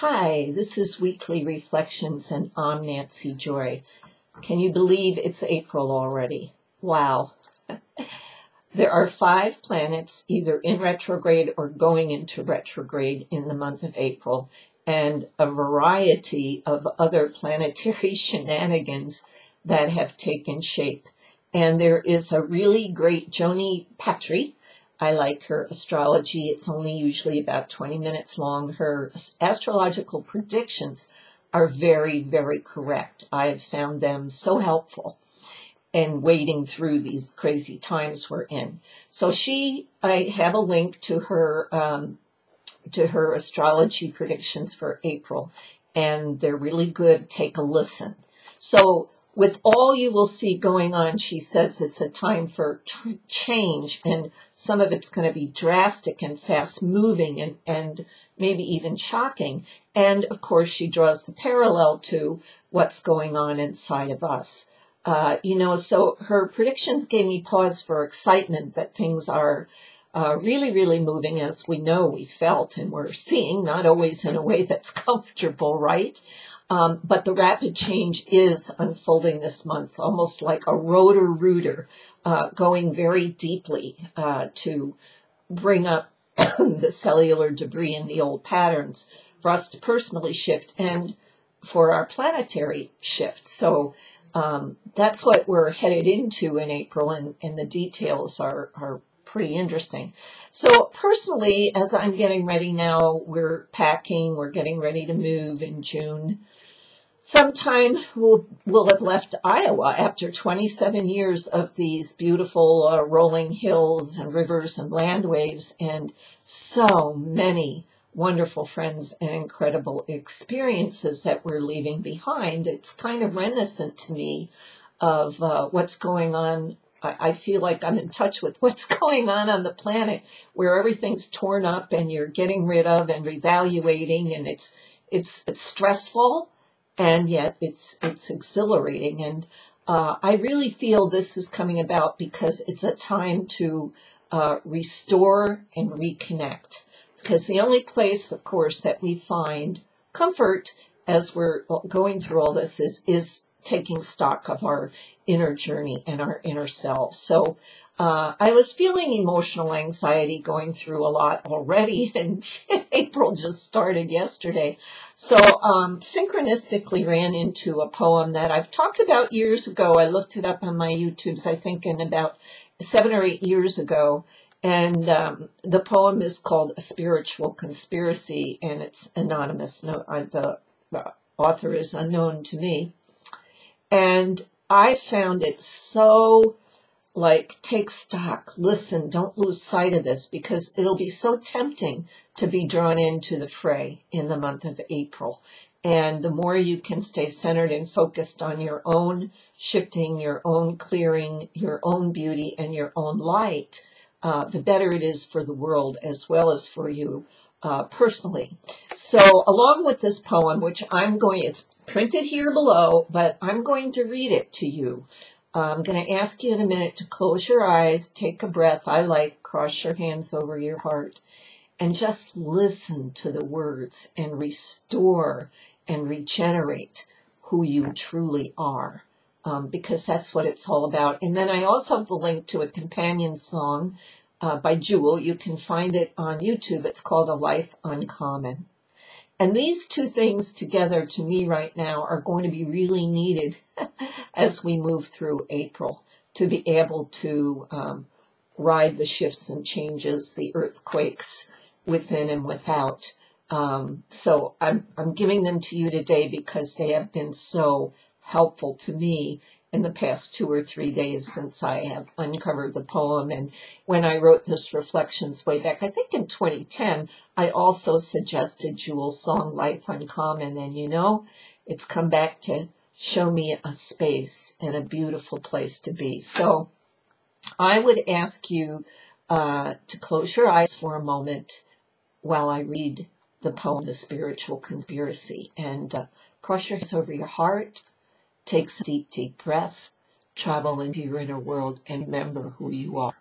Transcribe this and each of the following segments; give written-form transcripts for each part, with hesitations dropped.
Hi, this is Weekly Reflections, and I'm Nancy Joy. Can you believe it's April already? Wow. There are 5 planets either in retrograde or going into retrograde in the month of April, and a variety of other planetary shenanigans that have taken shape. And there is a really great Joni Patry. I like her astrology. It's only usually about 20 minutes long. Her astrological predictions are very, very correct. I have found them so helpful in wading through these crazy times we're in. So I have a link to her astrology predictions for April, and they're really good. Take a listen. So with all you will see going on, she says it's a time for change, and some of it's going to be drastic and fast moving and maybe even shocking. And of course, she draws the parallel to what's going on inside of us. So her predictions gave me pause for excitement that things are really, really moving, as we know, we felt and we're seeing, not always in a way that's comfortable, right? But the rapid change is unfolding this month, almost like a rotor-rooter, going very deeply to bring up the cellular debris and the old patterns for us to personally shift and for our planetary shift. So that's what we're headed into in April, and the details are pretty interesting. So personally, as I'm getting ready now, we're packing, we're getting ready to move in June. Sometime we'll have left Iowa after 27 years of these beautiful rolling hills and rivers and land waves, and so many wonderful friends and incredible experiences that we're leaving behind. It's kind of reminiscent to me of what's going on. I feel like I'm in touch with what's going on the planet, where everything's torn up and you're getting rid of and reevaluating, and it's stressful, and yet it's exhilarating. And I really feel this is coming about because it's a time to restore and reconnect. Because the only place, of course, that we find comfort as we're going through all this is taking stock of our inner journey and our inner selves. So I was feeling emotional anxiety going through a lot already, and April just started yesterday. So synchronistically ran into a poem that I've talked about years ago. I looked it up on my YouTubes, I think, in about 7 or 8 years ago. And the poem is called A Spiritual Conspiracy, and it's anonymous. The author is unknown to me. And I found it so, take stock, listen, don't lose sight of this, because it'll be so tempting to be drawn into the fray in the month of April. And the more you can stay centered and focused on your own shifting, your own clearing, your own beauty, and your own light, the better it is for the world as well as for you personally. So along with this poem, which it's printed here below, but I'm going to read it to you. I'm going to ask you in a minute to close your eyes, take a breath. Cross your hands over your heart, and just listen to the words and restore and regenerate who you truly are. Because that's what it's all about. And then I also have the link to a companion song by Jewel. You can find it on YouTube. It's called A Life Uncommon. And these two things together, to me right now, are going to be really needed as we move through April, to be able to ride the shifts and changes, the earthquakes within and without. So I'm giving them to you today because they have been so helpful to me in the past 2 or 3 days since I have uncovered the poem. And when I wrote this Reflections way back, I think in 2010, I also suggested Jewel's song, Life Uncommon. And it's come back to show me a space and a beautiful place to be. So I would ask you to close your eyes for a moment while I read the poem, The Spiritual Conspiracy, and cross your hands over your heart. Take some deep, deep breaths, travel into your inner world, and remember who you are.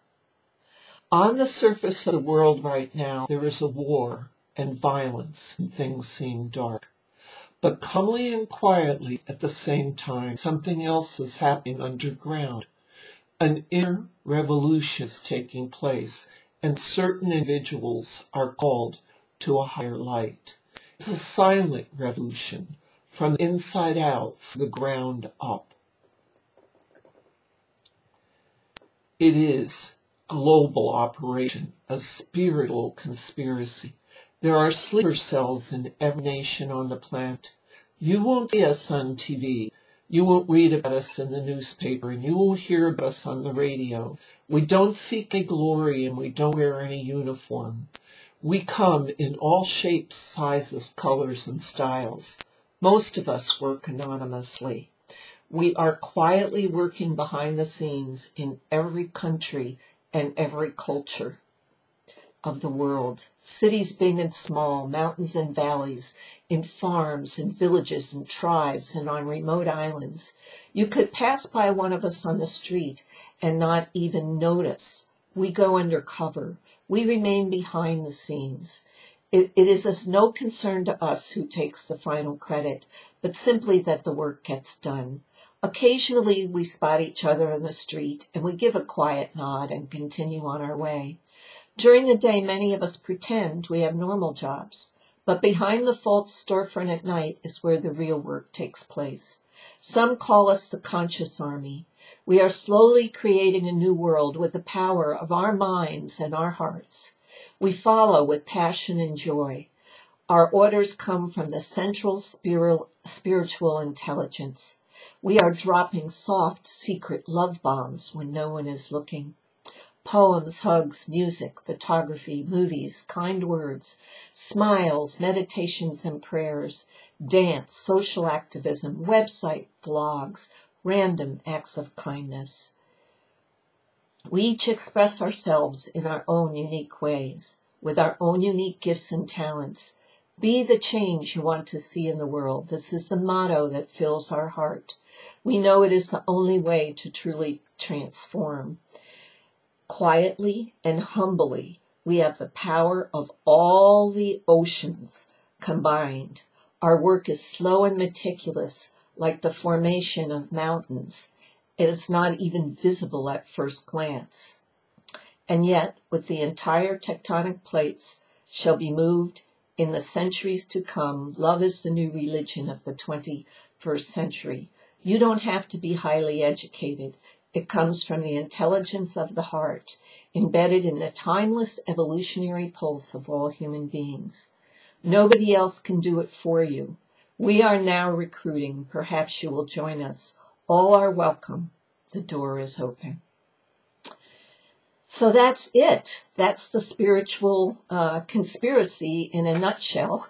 On the surface of the world right now, there is a war. and violence when things seem dark. But calmly and quietly at the same time, something else is happening underground. An inner revolution is taking place, and certain individuals are called to a higher light. It's a silent revolution, from the inside out, from the ground up. It is a global operation, a spiritual conspiracy. There are sleeper cells in every nation on the planet. You won't see us on TV. You won't read about us in the newspaper, and you won't hear about us on the radio. We don't seek any glory, and we don't wear any uniform. We come in all shapes, sizes, colors, and styles. Most of us work anonymously. We are quietly working behind the scenes in every country and every culture of the world. Cities big and small, mountains and valleys, in farms and villages and tribes and on remote islands. You could pass by one of us on the street and not even notice. We go undercover. We remain behind the scenes. It is of no concern to us who takes the final credit, but simply that the work gets done. Occasionally we spot each other on the street and we give a quiet nod and continue on our way. During the day, many of us pretend we have normal jobs, but behind the false storefront at night is where the real work takes place. Some call us the conscious army. We are slowly creating a new world with the power of our minds and our hearts. We follow with passion and joy. Our orders come from the central spiritual intelligence. We are dropping soft, secret love bombs when no one is looking. Poems, hugs, music, photography, movies, kind words, smiles, meditations and prayers, dance, social activism, website, blogs, random acts of kindness. We each express ourselves in our own unique ways, with our own unique gifts and talents. Be the change you want to see in the world. This is the motto that fills our heart. We know it is the only way to truly transform. Quietly and humbly, we have the power of all the oceans combined. Our work is slow and meticulous, like the formation of mountains. It is not even visible at first glance. And yet, with the entire tectonic plates shall be moved in the centuries to come, love is the new religion of the 21st century. You don't have to be highly educated. It comes from the intelligence of the heart, embedded in the timeless evolutionary pulse of all human beings. Nobody else can do it for you. We are now recruiting. Perhaps you will join us. All are welcome. The door is open. So that's it. That's the spiritual conspiracy in a nutshell.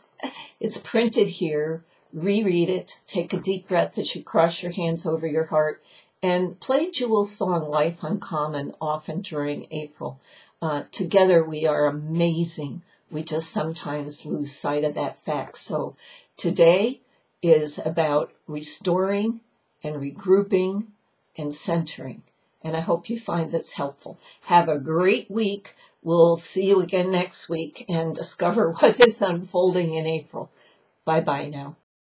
It's printed here. Reread it. Take a deep breath as you cross your hands over your heart. And play Jewel's song, Life Uncommon, often during April. Together we are amazing. We just sometimes lose sight of that fact. So today is about restoring and regrouping and centering. And I hope you find this helpful. Have a great week. We'll see you again next week and discover what is unfolding in April. Bye-bye now.